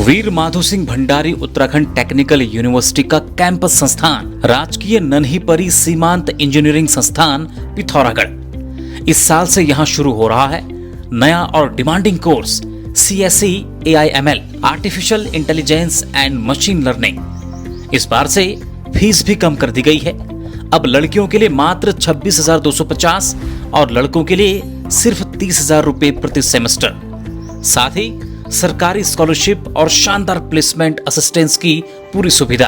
वीर Madho Singh Bhandari Uttarakhand technical university का campus संस्थान राजकीय नन्ही परी सीमांत इंजीनियरिंग संस्थान पिथौरागढ़ इस साल से यहां शुरू हो रहा है नया और demanding course CSE AIML artificial intelligence and machine learning. इस बार से फीस भी कम कर दी गई है। अब लड़कियों के लिए मात्र 26,250 और लड़कों के लिए सिर्फ 30,000 रुपए प्रति सेमेस्टर। साथ ही सरकारी स्कॉलरशिप और शानदार प्लेसमेंट असिस्टेंस की पूरी सुविधा।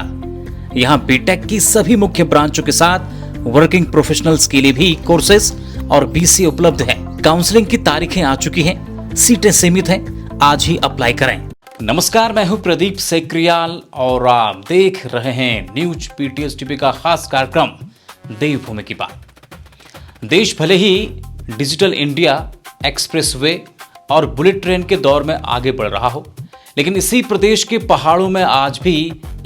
यहाँ बीटेक की सभी मुख्य ब्रांचों के साथ वर्किंग प्रोफेशनल्स के लिए भी कोर्सेज और BCA उपलब्ध है। काउंसलिंग की तारीखें आ चुकी हैं, सीटें सीमित हैं, आज ही अप्लाई करें। नमस्कार, मैं हूं प्रदीप सेक्रियाल और आप देख रहे हैं न्यूज PTS टीवी का खास कार्यक्रम देवभूमि की बात। देश भले ही डिजिटल इंडिया, एक्सप्रेसवे और बुलेट ट्रेन के दौर में आगे बढ़ रहा हो, लेकिन इसी प्रदेश के पहाड़ों में आज भी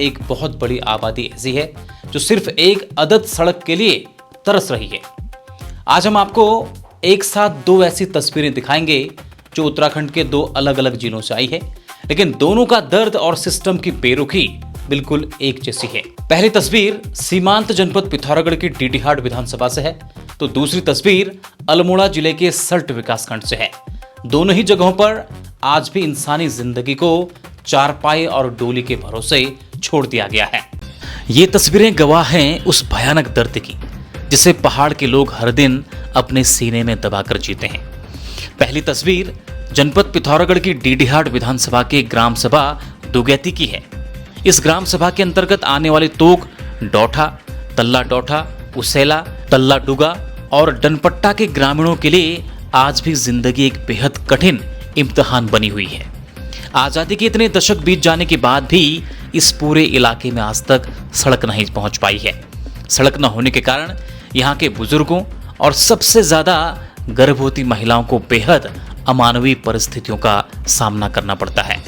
एक बहुत बड़ी आबादी ऐसी है जो सिर्फ एक अदद सड़क के लिए तरस रही है। आज हम आपको एक साथ दो ऐसी तस्वीरें दिखाएंगे जो उत्तराखंड के दो अलग अलग जिलों से आई है, लेकिन दोनों का दर्द और सिस्टम की बेरुखी बिल्कुल एक जैसी है। पहली तस्वीर सीमांत जनपद पिथौरागढ़ की डीडीहाट विधानसभा से है, तो दूसरी तस्वीर अल्मोड़ा जिले के सल्ट विकासखंड से है। दोनों ही जगहों पर आज भी इंसानी जिंदगी को चारपाई और डोली के भरोसे छोड़ दिया गया है। ये तस्वीरें गवाह हैं उस भयानक दर्द की जिसे पहाड़ के लोग हर दिन अपने सीने में दबाकर जीते हैं। पहली तस्वीर जनपद पिथौरागढ़ की डीडीहाट विधानसभा के ग्राम सभा दुगैती की है। इस ग्राम सभा के अंतर्गत आने वाले तोक, डौठा, तल्ला डौठा, उसेला, तल्ला डुगा और डनपट्टा के ग्रामीणों के लिए आज भी जिंदगी एक बेहद कठिन इम्तिहान बनी हुई है। आजादी के इतने दशक बीत जाने के बाद भी इस पूरे इलाके में आज तक सड़क नहीं पहुंच पाई है। सड़क न होने के कारण यहाँ के बुजुर्गों और सबसे ज्यादा गर्भवती महिलाओं को बेहद अमानवीय परिस्थितियों का सामना करना पड़ता है।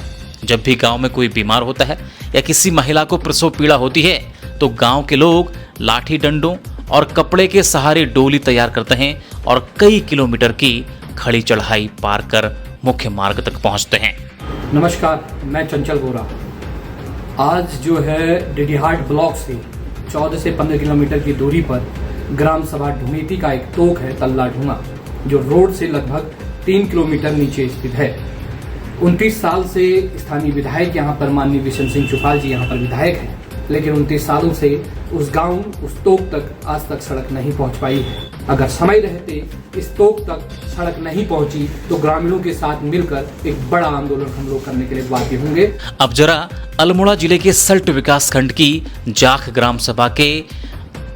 जब भी गांव में कोई बीमार होता है या किसी महिला को प्रसव पीड़ा होती है तो गांव के लोग लाठी डंडों और कपड़े के सहारे डोली तैयार करते हैं और कई किलोमीटर की खड़ी चढ़ाई पार कर मुख्य मार्ग तक पहुंचते हैं। नमस्कार, मैं चंचल बोरा। आज जो है डीडीहाट ब्लॉक से 14 से 15 किलोमीटर की दूरी पर ग्राम सभा ढूंगेती का एक तोक है तल्ला ढूंगा, जो रोड से लगभग 3 किलोमीटर नीचे स्थित है। 29 साल से स्थानीय विधायक यहाँ पर माननीय बिशन सिंह चुफाल जी यहाँ पर विधायक हैं, लेकिन 29 सालों से उस गांव, उस तोक तक आज तक सड़क नहीं पहुंच पाई है। अगर समय रहते इस तोक तक सड़क नहीं पहुंची तो ग्रामीणों के साथ मिलकर एक बड़ा आंदोलन हम लोग करने के लिए बाध्य होंगे। अब जरा अल्मोड़ा जिले के सल्ट विकासखंड की जाख ग्राम सभा के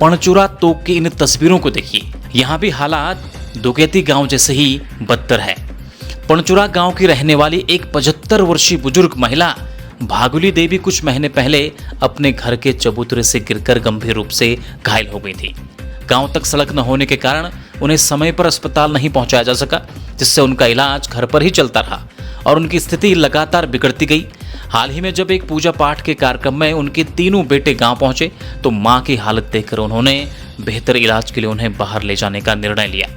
पणचुरा तोक की इन तस्वीरों को देखिए। यहाँ भी हालात दुगैती गांव जैसे ही बदतर है। पणचुरा गांव की रहने वाली एक 75 वर्षीय बुजुर्ग महिला भागुली देवी कुछ महीने पहले अपने घर के चबूतरे से गिरकर गंभीर रूप से घायल हो गई थी। गांव तक सड़क न होने के कारण उन्हें समय पर अस्पताल नहीं पहुंचाया जा सका, जिससे उनका इलाज घर पर ही चलता रहा और उनकी स्थिति लगातार बिगड़ती गई। हाल ही में जब एक पूजा पाठ के कार्यक्रम में उनके तीनों बेटे गांव पहुंचे तो मां की हालत देखकर उन्होंने बेहतर इलाज के लिए उन्हें बाहर ले जाने का निर्णय लिया।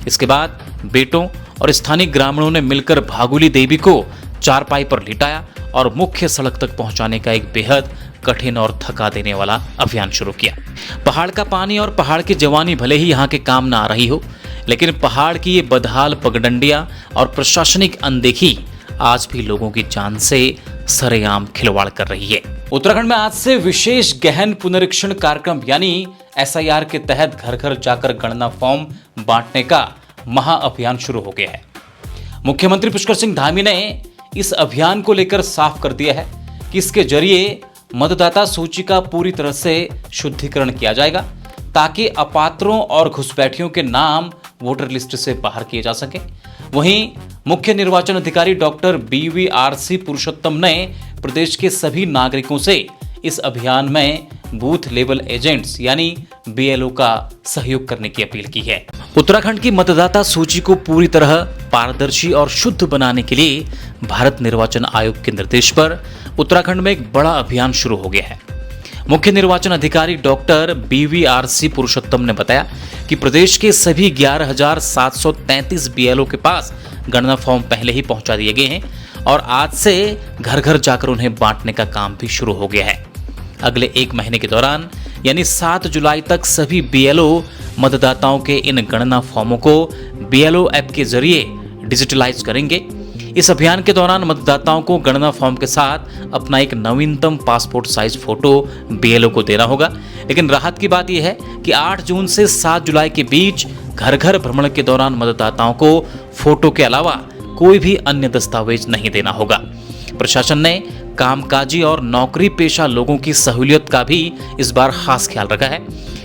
इसके बाद बेटों और स्थानीय ग्रामीणों ने मिलकर भागुली देवी को चारपाई पर लिटाया और मुख्य सड़क तक पहुंचाने का एक बेहद कठिन और थका देने वाला अभियान शुरू किया। पहाड़ का पानी और पहाड़ की जवानी भले ही यहाँ के काम न आ रही हो, लेकिन पहाड़ की ये बदहाल पगडंडियां और प्रशासनिक अनदेखी आज भी लोगों की जान से सरेआम खिलवाड़ कर रही है। उत्तराखंड में आज से विशेष गहन पुनरीक्षण कार्यक्रम यानी SIR के तहत घर घर जाकर गणना फॉर्म बांटने का महाअभियान शुरू हो गया है। मुख्यमंत्री पुष्कर सिंह धामी ने इस अभियान को लेकर साफ कर दिया है कि इसके जरिए मतदाता सूची का पूरी तरह से शुद्धिकरण किया जाएगा ताकि अपात्रों और घुसपैठियों के नाम वोटर लिस्ट से बाहर किए जा सके। वहीं मुख्य निर्वाचन अधिकारी डॉक्टर BVRC पुरुषोत्तम ने प्रदेश के सभी नागरिकों से इस अभियान में बूथ लेवल एजेंट्स यानी BLO का सहयोग करने की अपील की है। उत्तराखंड की मतदाता सूची को पूरी तरह पारदर्शी और शुद्ध बनाने के लिए भारत निर्वाचन आयोग के निर्देश पर उत्तराखंड में एक बड़ा अभियान शुरू हो गया है। मुख्य निर्वाचन अधिकारी डॉक्टर BVRC पुरुषोत्तम ने बताया कि प्रदेश के सभी 11,733 BLO के पास गणना फॉर्म पहले ही पहुंचा दिए गए हैं और आज से घर घर जाकर उन्हें बांटने का काम भी शुरू हो गया है। अगले 1 महीने के दौरान यानी 7 जुलाई तक सभी बीएलओ मतदाताओं के इन गणना फॉर्मों को बीएलओ ऐप के जरिए डिजिटलाइज करेंगे। इस अभियान के दौरान मतदाताओं को गणना फॉर्म के साथ अपना एक नवीनतम पासपोर्ट साइज फोटो बीएलओ को देना होगा। लेकिन राहत की बात यह है कि 8 जून से 7 जुलाई के बीच घर घर भ्रमण के दौरान मतदाताओं को फोटो के अलावा कोई भी अन्य दस्तावेज नहीं देना होगा। प्रशासन ने कामकाजी और नौकरी पेशा लोगों की सहूलियत का भी इस बार खास ख्याल रखा है।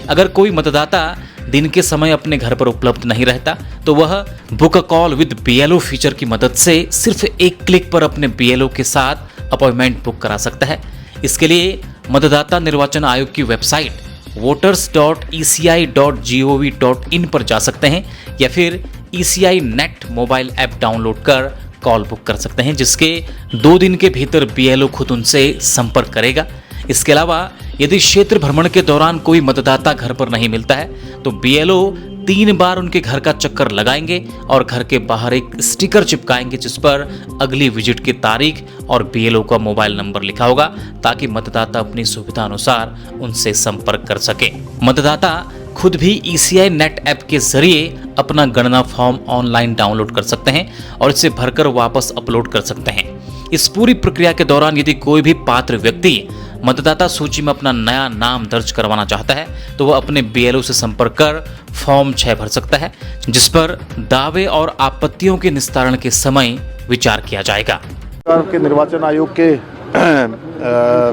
अगर कोई मतदाता दिन के समय अपने घर पर उपलब्ध नहीं रहता तो वह book a call with BLO feature की मदद से सिर्फ एक क्लिक पर अपने बीएलओ के साथ अपॉइंटमेंट बुक करा सकता है। इसके लिए मतदाता निर्वाचन आयोग की वेबसाइट voters.eci.gov.in पर जा सकते हैं या फिर ECI net mobile app download कर कॉल बुक कर सकते हैं, जिसके 2 दिन के भीतर बीएलओ खुद उनसे संपर्क करेगा। इसके अलावा यदि क्षेत्र भ्रमण के दौरान कोई मतदाता घर पर नहीं मिलता है तो बीएलओ 3 बार उनके घर का चक्कर लगाएंगे और घर के बाहर एक स्टिकर चिपकाएंगे जिस पर अगली विजिट की तारीख और बीएलओ का मोबाइल नंबर लिखा होगा, ताकि मतदाता अपनी सुविधा अनुसार उनसे संपर्क कर सके। मतदाता खुद भी ECI नेट ऐप के जरिए अपना गणना फॉर्म ऑनलाइन डाउनलोड कर सकते हैं और इसे भरकर वापस अपलोड कर सकते हैं। इस पूरी प्रक्रिया के दौरान यदि कोई भी पात्र व्यक्ति मतदाता सूची में अपना नया नाम दर्ज करवाना चाहता है तो वह अपने बीएलओ से संपर्क कर फॉर्म 6 भर सकता है, जिस पर दावे और आपत्तियों के निस्तारण के समय विचार किया जाएगा। के निर्वाचन आयोग के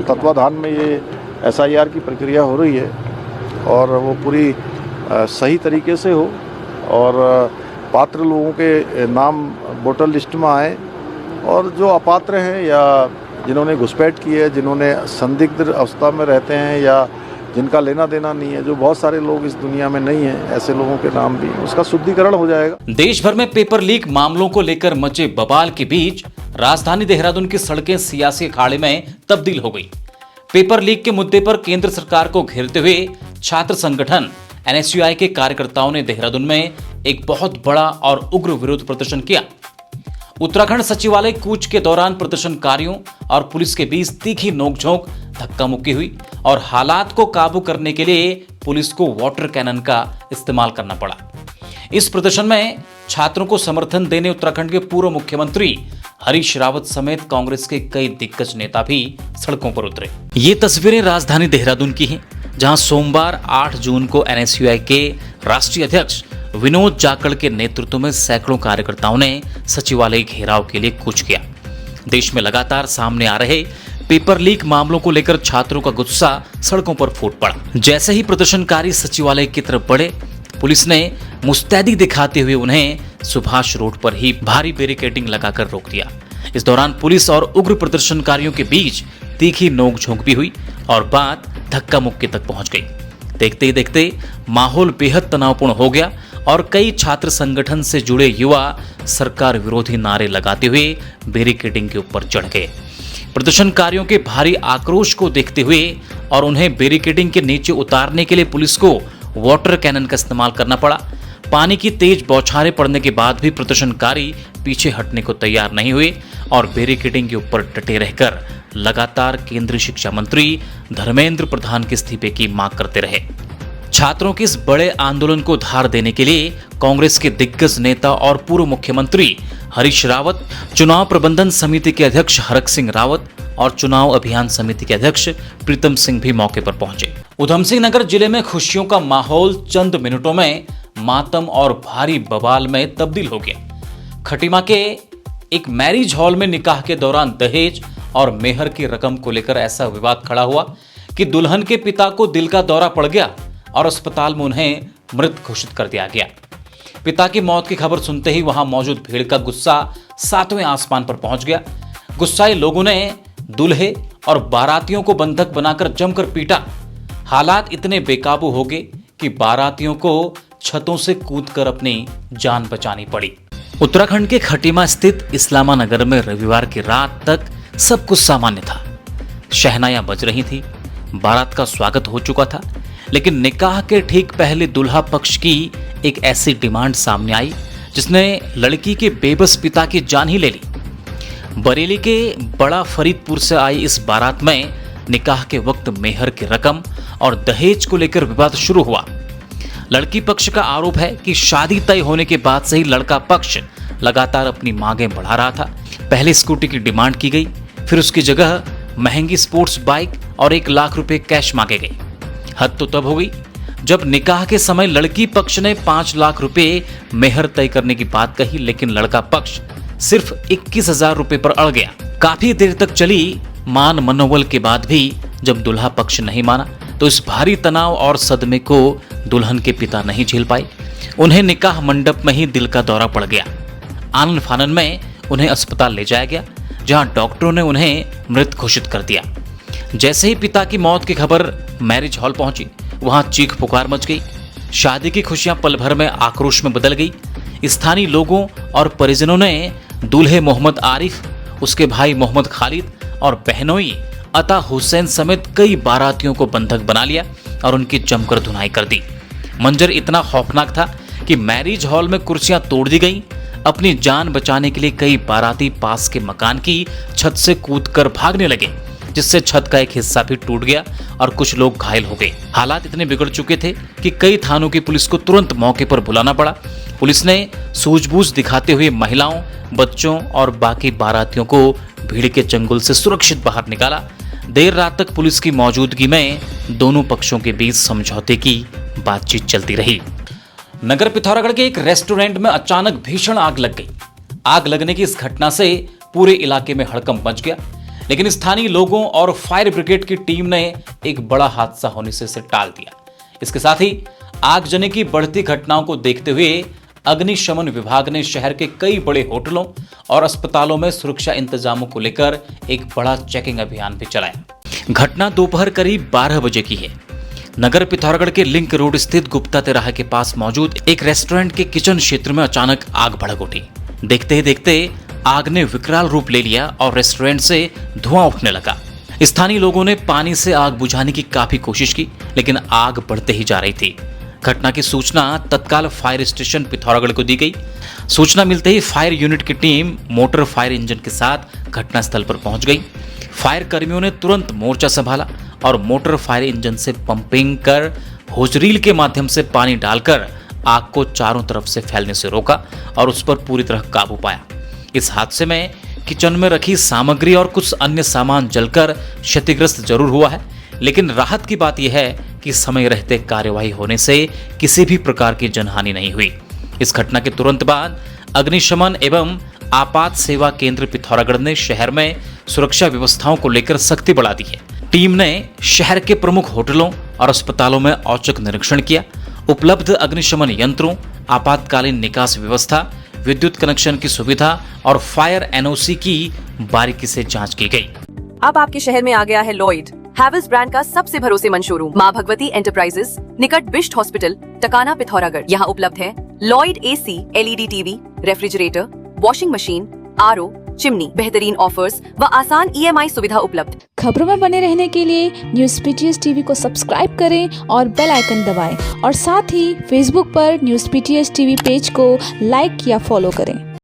तत्वाधान में ये SIR की प्रक्रिया हो रही है और वो पूरी सही तरीके से हो और पात्र लोगों के नाम वोटर लिस्ट में आए और जो अपात्र हैं या जिन्होंने घुसपैठ की है, जिन्होंने संदिग्ध अवस्था में रहते हैं या जिनका लेना देना नहीं है, जो बहुत सारे लोग इस दुनिया में नहीं हैं, ऐसे लोगों के नाम भी उसका शुद्धिकरण हो जाएगा। देश भर में पेपर लीक मामलों को लेकर मचे बवाल के बीच राजधानी देहरादून की सड़कें सियासी अखाड़े में तब्दील हो गई। पेपर लीक के मुद्दे पर केंद्र सरकार को घेरते हुए छात्र संगठन NSUI के कार्यकर्ताओं ने देहरादून में एक बहुत बड़ा और उग्र विरोध प्रदर्शन किया। उत्तराखंड सचिवालय कूच के दौरान प्रदर्शनकारियों और पुलिस के बीच तीखी नोकझोंक, धक्का मुक्की हुई और हालात को काबू करने के लिए पुलिस को वाटर कैनन का इस्तेमाल करना पड़ा। इस प्रदर्शन में छात्रों को समर्थन देने उत्तराखंड के पूर्व मुख्यमंत्री हरीश रावत समेत कांग्रेस के कई दिग्गज नेता भी सड़कों पर उतरे। ये तस्वीरें राजधानी देहरादून की हैं, जहां सोमवार 8 जून को NSUI के राष्ट्रीय अध्यक्ष विनोद जाखड़ के नेतृत्व में सैकड़ों कार्यकर्ताओं ने सचिवालय घेराव के लिए कूच किया। देश में लगातार सामने आ रहे पेपर लीक मामलों को लेकर छात्रों का गुस्सा सड़कों पर फूट पड़ा। जैसे ही प्रदर्शनकारी सचिवालय की तरफ बढ़े, पुलिस ने मुस्तैदी दिखाते हुए उन्हें सुभाष रोड पर ही भारी बैरिकेडिंग लगाकर रोक दिया। इस दौरान पुलिस और उग्र प्रदर्शनकारियों के बीच तीखी नोकझोंक भी हुई और बात धक्का मुक्की तक पहुंच गई। देखते ही देखते माहौल बेहद तनावपूर्ण हो गया और कई छात्र संगठन से जुड़े युवा सरकार विरोधी नारे लगाते हुए बैरिकेडिंग के ऊपर चढ़ गए। प्रदर्शनकारियों के भारी आक्रोश को देखते हुए और उन्हें बैरिकेडिंग के नीचे उतारने के लिए पुलिस को वाटर कैनन का इस्तेमाल करना पड़ा। पानी की तेज बौछारें पड़ने के बाद भी प्रदर्शनकारी पीछे हटने को तैयार नहीं हुए और बैरिकेडिंग के ऊपर डटे रहकर लगातार केंद्रीय शिक्षा मंत्री धर्मेंद्र प्रधान के इस्तीफे की मांग करते रहे। छात्रों के इस बड़े आंदोलन को धार देने के लिए कांग्रेस के दिग्गज नेता और पूर्व मुख्यमंत्री हरीश रावत, चुनाव प्रबंधन समिति के अध्यक्ष हरक सिंह रावत और चुनाव अभियान समिति के अध्यक्ष प्रीतम सिंह भी मौके पर पहुंचे। उधमसिंह नगर जिले में खुशियों का माहौल चंद मिनटों में मातम और भारी बवाल में तब्दील हो गया। खटीमा के एक मैरिज हॉल में निकाह के दौरान दहेज और मेहर की रकम को लेकर ऐसा विवाद खड़ा हुआ कि दुल्हन के पिता को दिल का दौरा पड़ गया और अस्पताल में उन्हें मृत घोषित कर दिया गया। पिता की मौत की खबर सुनते ही वहां मौजूद भीड़ का गुस्सा 7वें आसमान पर पहुंच गया। गुस्साए लोगों ने दूल्हे और बारातियों को बंधक बनाकर जमकर पीटा। हालात इतने बेकाबू हो गए कि बारातियों को छतों से कूदकर अपनी जान बचानी पड़ी। उत्तराखंड के खटीमा स्थित इस्लामा नगर में रविवार की रात तक सब कुछ सामान्य था। शहनाइयां बज रही थी, बारात का स्वागत हो चुका था, लेकिन निकाह के ठीक पहले दुल्हा पक्ष की एक ऐसी डिमांड सामने आई जिसने लड़की के बेबस पिता की जान ही ले ली। बरेली के बड़ा फरीदपुर से आई इस बारात में निकाह के वक्त मेहर की रकम और दहेज को लेकर विवाद शुरू हुआ। लड़की पक्ष का आरोप है कि शादी तय होने के बाद से ही लड़का पक्ष लगातार अपनी मांगें बढ़ा रहा था। पहले स्कूटी की डिमांड की गई, फिर उसकी जगह महंगी स्पोर्ट्स बाइक और 1 लाख रुपए कैश मांगे गए। हद तो तब हो गई जब निकाह के समय लड़की पक्ष ने 5 लाख रुपए मेहर तय करने की बात कही, लेकिन लड़का पक्ष सिर्फ 21,000 रुपए पर अड़ गया। काफी देर तक चली मान मनोबल के बाद भी जब दुल्हा पक्ष नहीं माना तो इस भारी तनाव और सदमे को दुल्हन के पिता नहीं झेल पाए। उन्हें निकाह मंडप में ही दिल का दौरा पड़ गया। आनन फानन में उन्हें अस्पताल ले जाया गया, जहां डॉक्टरों ने उन्हें मृत घोषित कर दिया। जैसे ही पिता की मौत की खबर मैरिज हॉल पहुंची, वहां चीख पुकार मच गई। शादी की खुशियां पल भर में आक्रोश में बदल गई। स्थानीय लोगों और परिजनों ने दूल्हे मोहम्मद आरिफ, उसके भाई मोहम्मद खालिद और बहनोई अता हुसैन समेत कई बारातियों को बंधक बना लिया और उनकी जमकर धुनाई कर दी। मंजर इतना खौफनाक था कि मैरिज हॉल में कुर्सियां तोड़ दी गई। अपनी जान बचाने के लिए कई बाराती पास के मकान की छत से कूदकर भागने लगे, जिससे छत का एक हिस्सा भी टूट गया और कुछ लोग घायल हो गए। हालात इतने बिगड़ चुके थे कि कई थानों की पुलिस को तुरंत मौके पर बुलाना पड़ा। पुलिस ने सूझबूझ दिखाते हुए महिलाओं, बच्चों और बाकी बारातियों को भीड़ के चंगुल से सुरक्षित बाहर निकाला। देर रात तक पुलिस की मौजूदगी में दोनों पक्षों के बीच समझौते की बातचीत चलती रही। नगर पिथौरागढ़ के एक रेस्टोरेंट में अचानक भीषण आग लग गई। आग लगने की इस घटना से पूरे इलाके में हड़कंप मच गया, लेकिन स्थानीय लोगों और फायर ब्रिगेड की टीम ने एक बड़ा हादसा होने से इसे टाल दिया। इसके साथ ही आगजनी की बढ़ती घटनाओं को देखते हुए अग्निशमन विभाग ने शहर के कई बड़े होटलों और अस्पतालों में सुरक्षा इंतजामों को लेकर एक बड़ा चेकिंग अभियान भी चलाया। घटना दोपहर करीब 12 बजे की है। नगर पिथौरागढ़ के लिंक रोड स्थित गुप्ता तिराहे के पास मौजूद एक रेस्टोरेंट के किचन क्षेत्र में अचानक आग भड़क उठी। देखते ही देखते आग ने विकराल रूप ले लिया और रेस्टोरेंट से धुआं उठने लगा। स्थानीय लोगों ने पानी से आग बुझाने की काफी कोशिश की, लेकिन आग बढ़ते ही जा रही थी। घटना की सूचना तत्काल फायर स्टेशन पिथौरागढ़ को दी गई। सूचना मिलते ही फायर यूनिट की टीम मोटर फायर इंजन के साथ घटनास्थल पर पहुंच गई। फायर कर्मियों ने तुरंत मोर्चा संभाला और मोटर फायर इंजन से पंपिंग कर होजरील के माध्यम से पानी डालकर आग को चारों तरफ से फैलने से रोका और उस पर पूरी तरह काबू पाया। इस हादसे में किचन में रखी सामग्री और कुछ अन्य सामान जलकर क्षतिग्रस्त जरूर हुआ है, लेकिन राहत की बात यह है कि समय रहते कार्यवाही होने से किसी भी प्रकार की जनहानि नहीं हुई। इस घटना के तुरंत बाद अग्निशमन एवं आपात सेवा केंद्र पिथौरागढ़ ने शहर में सुरक्षा व्यवस्थाओं को लेकर सख्ती बढ़ा दी है। टीम ने शहर के प्रमुख होटलों और अस्पतालों में औचक निरीक्षण किया। उपलब्ध अग्निशमन यंत्रों, आपातकालीन निकास व्यवस्था, विद्युत कनेक्शन की सुविधा और फायर एनओसी की बारीकी से जांच की गई। अब आपके शहर में आ गया है लॉयड, हैवेल्स ब्रांड का सबसे भरोसेमंद शोरूम, माँ भगवती एंटरप्राइजेस, निकट बिष्ट हॉस्पिटल, टकाना, पिथौरागढ़। यहाँ उपलब्ध है Lloyd AC, LED TV, refrigerator, washing machine, RO, chimney, बेहतरीन ऑफर्स व आसान ईएमआई सुविधा उपलब्ध। खबरों में बने रहने के लिए न्यूज़ पीटीएस टीवी को सब्सक्राइब करें और बेल आइकन दबाएं और साथ ही फेसबुक पर न्यूज़ पीटीएस टीवी पेज को लाइक या फॉलो करें।